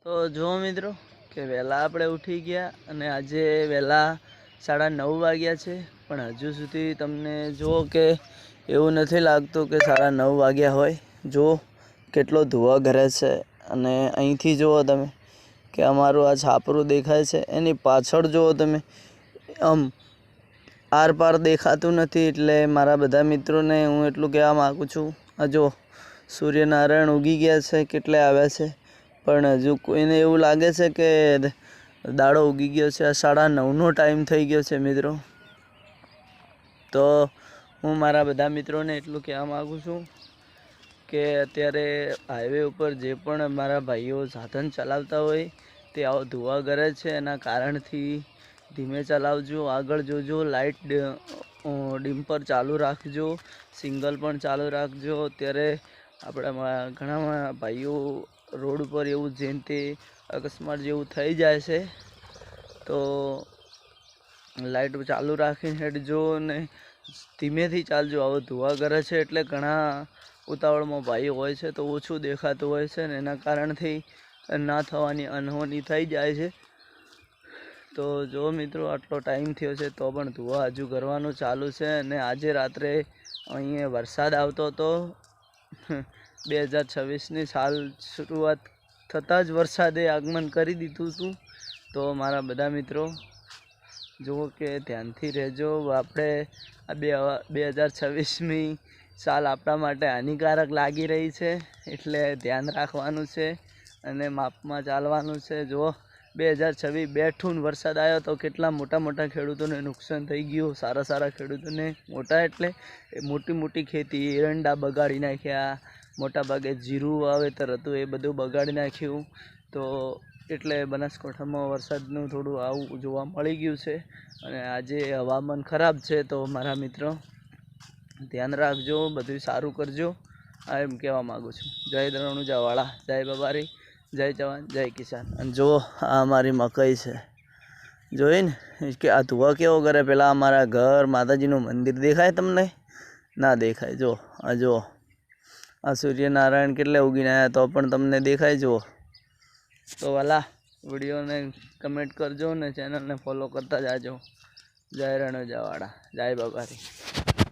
તો જો મિત્રો કે વહેલા આપણે ઉઠી ગયા અને આજે વહેલા 9:30 વાગ્યા છે, પણ હજુ સુધી તમને જો કે એવું નથી લાગતું કે 9:30 વાગ્યા હોય. જો કેટલો ધુવા ઘરે છે અને અહીંથી જુઓ તમે કે અમારું આ છાપરું દેખાય છે, એની પાછળ જુઓ તમે આમ આર પાર દેખાતું નથી. એટલે મારા બધા મિત્રોને હું એટલું કહેવા માગું છું, આ જો સૂર્યનારાયણ ઉગી ગયા છે, કેટલે આવ્યા છે, પણ હજુ કોઈને એવું લાગે છે કે દાડો ઉગી ગયો છે. 9:30નો ટાઈમ થઈ ગયો છે મિત્રો. તો હું મારા બધા મિત્રોને એટલું કહેવા માગું છું કે અત્યારે હાઈવે ઉપર જે પણ મારા ભાઈઓ સાધન ચલાવતા હોય તે આવો ધુવા કરે છે, એના કારણથી ધીમે ચલાવજો, આગળ જોજો, લાઇટ ડિમ્પર ચાલુ રાખજો, સિંગલ પણ ચાલુ રાખજો. અત્યારે આપણા ઘણા ભાઈઓ રોડ ઉપર એવું જેમ તે અકસ્માત જેવું થઈ જાય છે, તો લાઇટ ચાલુ રાખીને હેડજો ને ધીમેથી ચાલજો. આવો ધુવા કરે છે એટલે ઘણા ઉતાવળમાં ભાઈઓ હોય છે તો ઓછું દેખાતું હોય છે ને એના કારણથી ના થવાની અનહોની થઈ જાય છે. તો જો મિત્રો આટલો ટાઈમ થયો છે તો પણ ધુવા હજુ કરવાનું ચાલુ છે. અને આજે રાત્રે અહીંયા વરસાદ આવતો હતો. 2026ની સાલ શરૂઆત થતાં જ વરસાદે આગમન કરી દીધું હતું. તો મારા બધા મિત્રો જુઓ કે ધ્યાનથી રહેજો. આપણે આ 2026મી સાલ આપણા માટે હાનિકારક લાગી રહી છે, એટલે ધ્યાન રાખવાનું છે અને માપમાં ચાલવાનું છે. જુઓ 2026 બેઠું વરસાદ આવ્યો તો કેટલા મોટા ખેડૂતોને નુકસાન થઈ ગયું. સારા ખેડૂતોને, મોટા એટલે મોટી ખેતી, એરંડા બગાડી નાખ્યા, મોટા ભાગે જીરું વાવેતર હતું એ બધું બગાડી નાખ્યું. તો એટલે બનાસકાંઠામાં વરસાદનું થોડું આવું જોવા મળી ગયું છે અને આજે હવામાન ખરાબ છે. તો મારા મિત્રો ધ્યાન રાખજો, બધું સારું કરજો, આ એમ કહેવા માગું છું. જય રણુજાવાળા, જય બાબારી, જય જવાન, જય કિસાન. અને જો આ અમારી મકાઈ છે, જોઈને કે આ ધુવા કેવો કરે. પેલા અમારા ઘર, માતાજીનું મંદિર દેખાય તમને? ના દેખાય. જો આ સૂર્યનારાયણ કેટલે ઉગીને આવ્યા તો પણ તમને દેખાય. જુઓ તો વાલા વિડીયોને કમેન્ટ કરજો ને ચેનલને ફોલો કરતા જાજો. જય રણુજાવાળા, જય બાબારી.